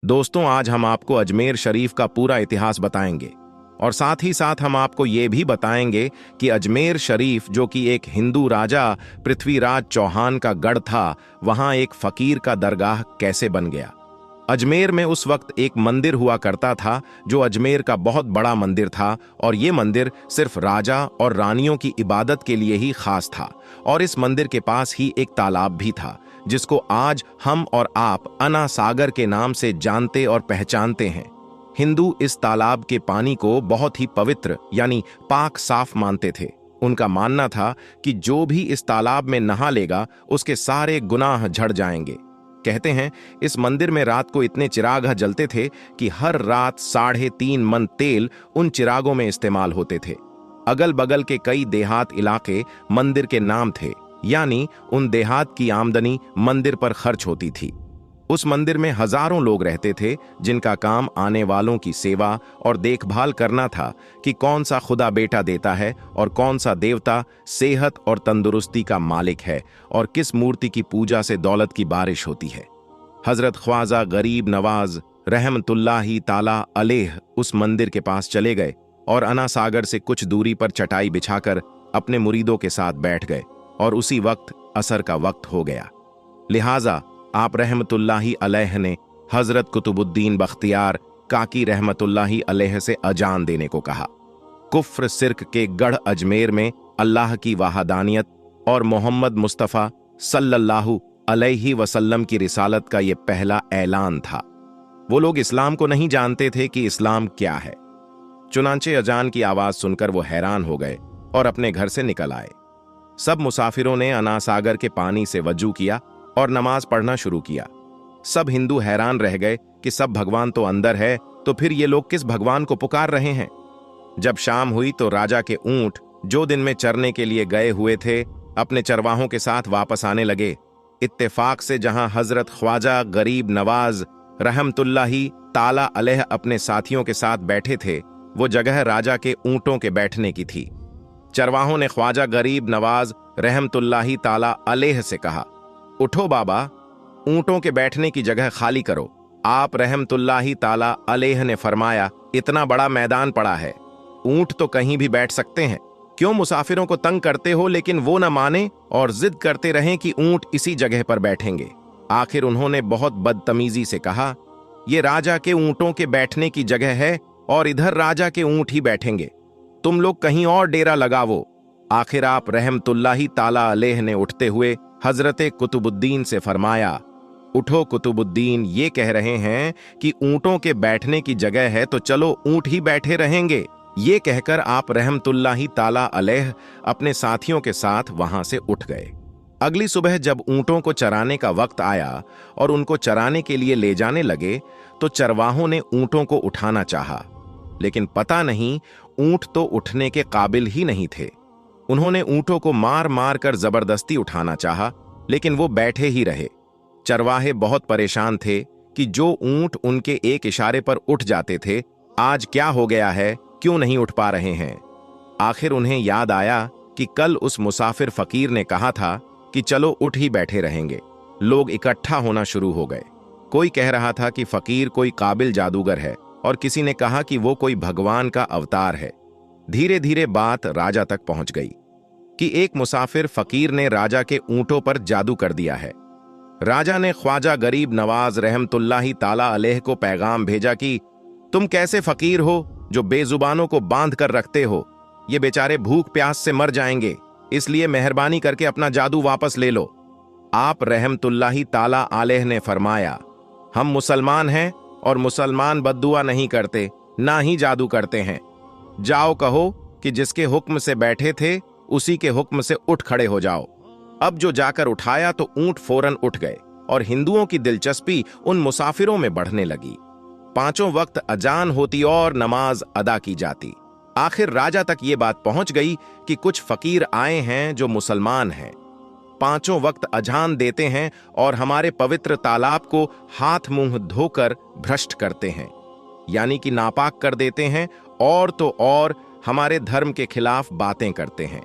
दोस्तों, आज हम आपको अजमेर शरीफ का पूरा इतिहास बताएंगे और साथ ही साथ हम आपको ये भी बताएंगे कि अजमेर शरीफ, जो कि एक हिंदू राजा पृथ्वीराज चौहान का गढ़ था, वहां एक फकीर का दरगाह कैसे बन गया। अजमेर में उस वक्त एक मंदिर हुआ करता था जो अजमेर का बहुत बड़ा मंदिर था, और ये मंदिर सिर्फ राजा और रानियों की इबादत के लिए ही खास था। और इस मंदिर के पास ही एक तालाब भी था जिसको आज हम और आप अना सागर के नाम से जानते और पहचानते हैं। हिंदू इस तालाब के पानी को बहुत ही पवित्र यानी पाक साफ मानते थे। उनका मानना था कि जो भी इस तालाब में नहा लेगा उसके सारे गुनाह झड़ जाएंगे। कहते हैं इस मंदिर में रात को इतने चिराग जलते थे कि हर रात 3.5 मन तेल उन चिरागों में इस्तेमाल होते थे। अगल बगल के कई देहात इलाके मंदिर के नाम थे, यानी उन देहात की आमदनी मंदिर पर खर्च होती थी। उस मंदिर में हजारों लोग रहते थे जिनका काम आने वालों की सेवा और देखभाल करना था कि कौन सा खुदा बेटा देता है और कौन सा देवता सेहत और तंदुरुस्ती का मालिक है और किस मूर्ति की पूजा से दौलत की बारिश होती है। हजरत ख्वाजा गरीब नवाज रहमतुल्लाही ताला अलैह उस मंदिर के पास चले गए और अना सागर से कुछ दूरी पर चटाई बिछाकर अपने मुरीदों के साथ बैठ गए, और उसी वक्त असर का वक्त हो गया। लिहाजा आप रहमतुल्लाही अलैह ने हजरत कुतुबुद्दीन बख्तियार काकी रहमतुल्लाही अलैह से अजान देने को कहा। कुफ्र सिर्क के गढ़ अजमेर में अल्लाह की वहादानियत और मोहम्मद मुस्तफ़ा सल्लल्लाहु अलैहि वसल्लम की रिसालत का ये पहला ऐलान था। वो लोग इस्लाम को नहीं जानते थे कि इस्लाम क्या है। चुनांचे अजान की आवाज सुनकर वो हैरान हो गए और अपने घर से निकल आए। सब मुसाफिरों ने अना सागर के पानी से वजू किया और नमाज पढ़ना शुरू किया। सब हिंदू हैरान रह गए कि सब भगवान तो अंदर है, तो फिर ये लोग किस भगवान को पुकार रहे हैं। जब शाम हुई तो राजा के ऊंट, जो दिन में चरने के लिए गए हुए थे, अपने चरवाहों के साथ वापस आने लगे। इत्तेफाक से जहां हजरत ख्वाजा गरीब नवाज रहमतुल्लाही ताला अलैह अपने साथियों के साथ बैठे थे, वो जगह राजा के ऊंटों के बैठने की थी। चरवाहों ने ख्वाजा गरीब नवाज रहमतुल्लाही ताला अलैह से कहा, उठो बाबा, ऊंटों के बैठने की जगह खाली करो। आप रहमतुल्लाही ताला अलैह ने फरमाया, इतना बड़ा मैदान पड़ा है, ऊंट तो कहीं भी बैठ सकते हैं, क्यों मुसाफिरों को तंग करते हो। लेकिन वो न माने और जिद करते रहें कि ऊंट इसी जगह पर बैठेंगे। आखिर उन्होंने बहुत बदतमीजी से कहा, ये राजा के ऊंटों के बैठने की जगह है और इधर राजा के ऊंट ही बैठेंगे, तुम लोग कहीं और डेरा लगावो। आखिर आप रहमतुल्लाही ताला अलैह ने उठते हुए हजरत कुतुबुद्दीन से फरमाया, उठो कुतुबुद्दीन, ये कह रहे हैं कि ऊंटों के बैठने की जगह है तो चलो ऊंट ही बैठे रहेंगे। ये कहकर आप रहमतुल्लाही ताला अलैह अपने साथियों के साथ वहां से उठ गए। अगली सुबह जब ऊंटों को चराने का वक्त आया और उनको चराने के लिए ले जाने लगे तो चरवाहों ने ऊंटों को उठाना चाहा, लेकिन पता नहीं ऊंट तो उठने के काबिल ही नहीं थे। उन्होंने ऊंटों को मार मार कर जबरदस्ती उठाना चाहा, लेकिन वो बैठे ही रहे। चरवाहे बहुत परेशान थे कि जो ऊंट उनके एक इशारे पर उठ जाते थे, आज क्या हो गया है, क्यों नहीं उठ पा रहे हैं। आखिर उन्हें याद आया कि कल उस मुसाफिर फकीर ने कहा था कि चलो उठ ही बैठे रहेंगे। लोग इकट्ठा होना शुरू हो गए। कोई कह रहा था कि फकीर कोई काबिल जादूगर है और किसी ने कहा कि वो कोई भगवान का अवतार है। धीरे धीरे बात राजा तक पहुंच गई कि एक मुसाफिर फकीर ने राजा के ऊंटों पर जादू कर दिया है। राजा ने ख्वाजा गरीब नवाज रहमतुल्लाही ताला अलैह को पैगाम भेजा कि तुम कैसे फकीर हो जो बेजुबानों को बांध कर रखते हो, ये बेचारे भूख प्यास से मर जाएंगे, इसलिए मेहरबानी करके अपना जादू वापस ले लो। आप रहमतुल्लाही ताला अलैह ने फरमाया, हम मुसलमान हैं और मुसलमान बद्दुआ नहीं करते, ना ही जादू करते हैं। जाओ कहो कि जिसके हुक्म से बैठे थे उसी के हुक्म से उठ खड़े हो जाओ। अब जो जाकर उठाया तो ऊंट फौरन उठ गए और हिंदुओं की दिलचस्पी उन मुसाफिरों में बढ़ने लगी। पांचों वक्त अजान होती और नमाज अदा की जाती। आखिर राजा तक ये बात पहुंच गई कि कुछ फकीर आए हैं जो मुसलमान हैं, पांचों वक्त अजान देते हैं और हमारे पवित्र तालाब को हाथ मुंह धोकर भ्रष्ट करते हैं, यानी कि नापाक कर देते हैं, और तो और हमारे धर्म के खिलाफ बातें करते हैं।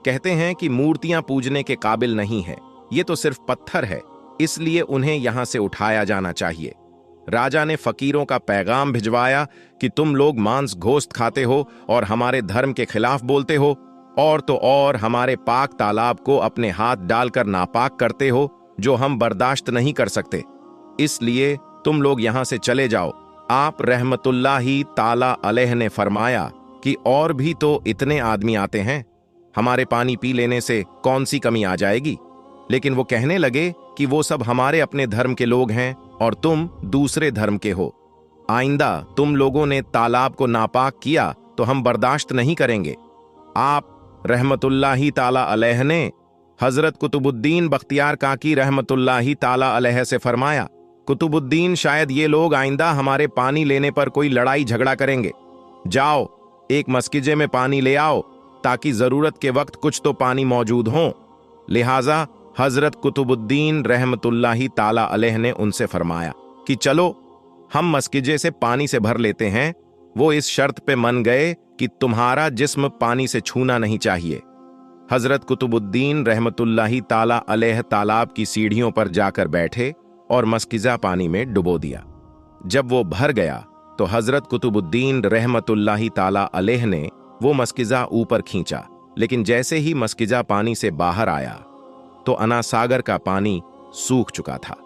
कहते हैं कि मूर्तियां पूजने के काबिल नहीं है, ये तो सिर्फ पत्थर है, इसलिए उन्हें यहां से उठाया जाना चाहिए। राजा ने फकीरों का पैगाम भिजवाया कि तुम लोग मांस गोश्त खाते हो और हमारे धर्म के खिलाफ बोलते हो, और तो और हमारे पाक तालाब को अपने हाथ डालकर नापाक करते हो, जो हम बर्दाश्त नहीं कर सकते। इसलिए तुम लोग यहां से चले जाओ। आप रहमतुल्लाही ताला अलैह ने फरमाया कि और भी तो इतने आदमी आते हैं, हमारे पानी पी लेने से कौन सी कमी आ जाएगी। लेकिन वो कहने लगे कि वो सब हमारे अपने धर्म के लोग हैं और तुम दूसरे धर्म के हो। आइंदा तुम लोगों ने तालाब को नापाक किया तो हम बर्दाश्त नहीं करेंगे। आप रहमतुल्लाही ताला अलैह ने हजरत कुतुबुद्दीन बख्तियार काकी रहमतुल्लाही ताला अलैह से फरमाया, कुतुबुद्दीन, शायद ये लोग आइंदा हमारे पानी लेने पर कोई लड़ाई झगड़ा करेंगे। जाओ, एक मस्किजे में पानी ले आओ ताकि जरूरत के वक्त कुछ तो पानी मौजूद हो। लिहाजा हजरत कुतुबुद्दीन रहमतुल्लाही ताला अलैह ने उनसे फरमाया कि चलो हम मस्किजे से पानी से भर लेते हैं। वो इस शर्त पे मन गए कि तुम्हारा जिस्म पानी से छूना नहीं चाहिए। हजरत कुतुबुद्दीन रहमतुल्लाही ताला अलैह तालाब की सीढ़ियों पर जाकर बैठे और मस्किजा पानी में डुबो दिया। जब वो भर गया तो हजरत कुतुबुद्दीन रहमतुल्लाही ताला अलैह ने वो मस्किजा ऊपर खींचा, लेकिन जैसे ही मस्किजा पानी से बाहर आया तो अनासागर का पानी सूख चुका था।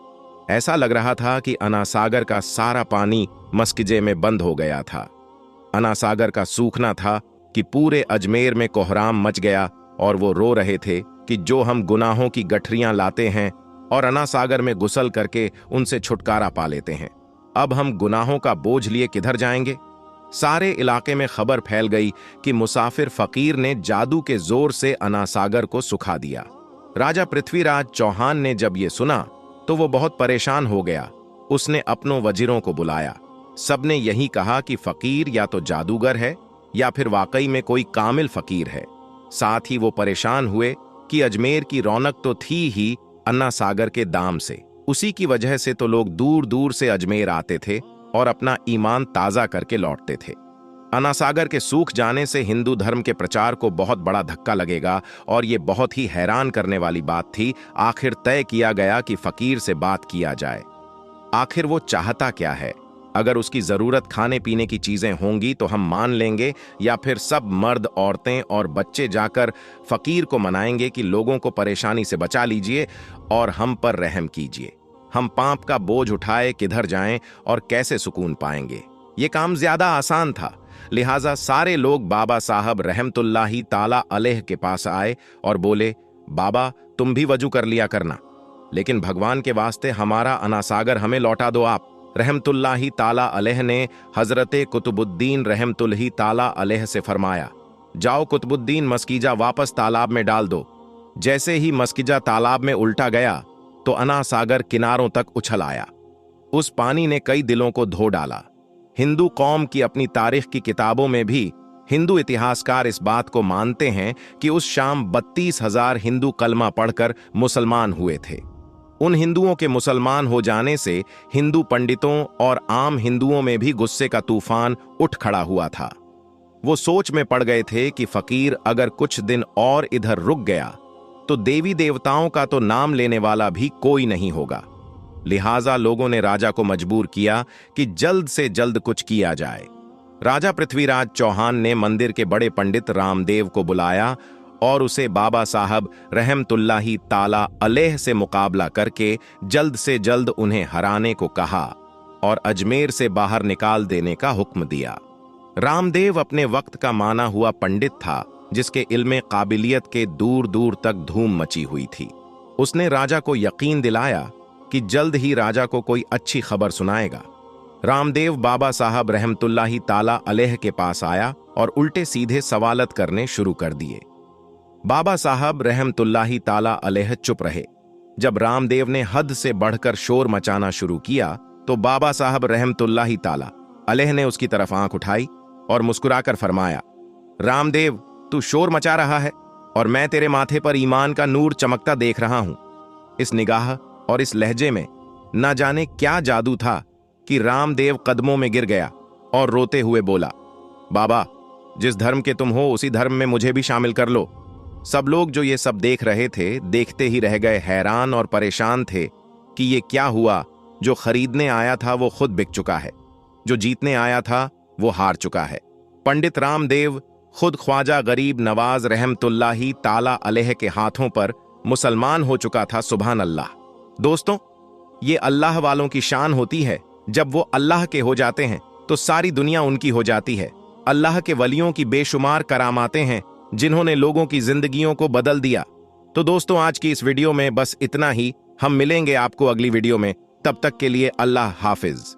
ऐसा लग रहा था कि अनासागर का सारा पानी मस्किजे में बंद हो गया था। अनासागर का सूखना था कि पूरे अजमेर में कोहराम मच गया और वो रो रहे थे कि जो हम गुनाहों की गठरियां लाते हैं और अनासागर में गुसल करके उनसे छुटकारा पा लेते हैं, अब हम गुनाहों का बोझ लिए किधर जाएंगे। सारे इलाके में खबर फैल गई कि मुसाफिर फकीर ने जादू के जोर से अनासागर को सुखा दिया। राजा पृथ्वीराज चौहान ने जब ये सुना तो वो बहुत परेशान हो गया। उसने अपनों वजीरों को बुलाया। सबने यही कहा कि फकीर या तो जादूगर है या फिर वाकई में कोई कामिल फकीर है। साथ ही वो परेशान हुए कि अजमेर की रौनक तो थी ही अन्ना सागर के दाम से, उसी की वजह से तो लोग दूर दूर से अजमेर आते थे और अपना ईमान ताजा करके लौटते थे। अनासागर के सूख जाने से हिंदू धर्म के प्रचार को बहुत बड़ा धक्का लगेगा और ये बहुत ही हैरान करने वाली बात थी। आखिर तय किया गया कि फकीर से बात किया जाए। आखिर वो चाहता क्या है? अगर उसकी जरूरत खाने पीने की चीजें होंगी तो हम मान लेंगे, या फिर सब मर्द, औरतें और बच्चे जाकर फकीर को मनाएंगे कि लोगों को परेशानी से बचा लीजिए और हम पर रहम कीजिए। हम पाप का बोझ उठाए किधर जाएं और कैसे सुकून पाएंगे? ये काम ज्यादा आसान था। लिहाजा सारे लोग बाबा साहब रहमतुल्लाही ताला अलैह के पास आए और बोले, बाबा तुम भी वजू कर लिया करना, लेकिन भगवान के वास्ते हमारा अनासागर हमें लौटा दो आप। रहमतुल्लाही ताला अलैह ने हजरते कुतुबुद्दीन रहमतुल्लाही ताला अलैह से फरमाया, जाओ कुतुबुद्दीन, मस्कीजा वापस तालाब में डाल दो। जैसे ही मस्कीजा तालाब में उल्टा गया तो अनासागर किनारों तक उछल आया। उस पानी ने कई दिलों को धो डाला। हिंदू कौम की अपनी तारीख की किताबों में भी हिंदू इतिहासकार इस बात को मानते हैं कि उस शाम 32,000 हिंदू कलमा पढ़कर मुसलमान हुए थे। उन हिंदुओं के मुसलमान हो जाने से हिंदू पंडितों और आम हिंदुओं में भी गुस्से का तूफान उठ खड़ा हुआ था। वो सोच में पड़ गए थे कि फकीर अगर कुछ दिन और इधर रुक गया तो देवी देवताओं का तो नाम लेने वाला भी कोई नहीं होगा। लिहाजा लोगों ने राजा को मजबूर किया कि जल्द से जल्द कुछ किया जाए। राजा पृथ्वीराज चौहान ने मंदिर के बड़े पंडित रामदेव को बुलाया और उसे बाबा साहब रहमतुल्लाही ताला अलैह से मुकाबला करके जल्द से जल्द उन्हें हराने को कहा और अजमेर से बाहर निकाल देने का हुक्म दिया। रामदेव अपने वक्त का माना हुआ पंडित था, जिसके इल्मे काबिलियत के दूर दूर तक धूम मची हुई थी। उसने राजा को यकीन दिलाया कि जल्द ही राजा को कोई अच्छी खबर सुनाएगा। रामदेव बाबा साहब रहमतुल्लाही ताला अलैह के पास आया और उल्टे सीधे सवालत करने शुरू कर दिए। बाबा साहब रहमतुल्लाही ताला अलैह चुप रहे। जब रामदेव ने हद से बढ़कर शोर मचाना शुरू किया तो बाबा साहब रहमतुल्लाही ताला अलैह ने उसकी तरफ आंख उठाई और मुस्कुराकर फरमाया, रामदेव, तू शोर मचा रहा है और मैं तेरे माथे पर ईमान का नूर चमकता देख रहा हूं। इस निगाह और इस लहजे में ना जाने क्या जादू था कि रामदेव कदमों में गिर गया और रोते हुए बोला, बाबा, जिस धर्म के तुम हो उसी धर्म में मुझे भी शामिल कर लो। सब लोग जो ये सब देख रहे थे, देखते ही रह गए, हैरान और परेशान थे कि ये क्या हुआ। जो खरीदने आया था वो खुद बिक चुका है, जो जीतने आया था वो हार चुका है। पंडित रामदेव खुद ख्वाजा गरीब नवाज रहमतुल्लाही ताला अलैह के हाथों पर मुसलमान हो चुका था। सुभान अल्लाह। दोस्तों, ये अल्लाह वालों की शान होती है। जब वो अल्लाह के हो जाते हैं तो सारी दुनिया उनकी हो जाती है। अल्लाह के वलियों की बेशुमार करामातें हैं जिन्होंने लोगों की जिंदगियों को बदल दिया। तो दोस्तों, आज की इस वीडियो में बस इतना ही। हम मिलेंगे आपको अगली वीडियो में। तब तक के लिए अल्लाह हाफिज।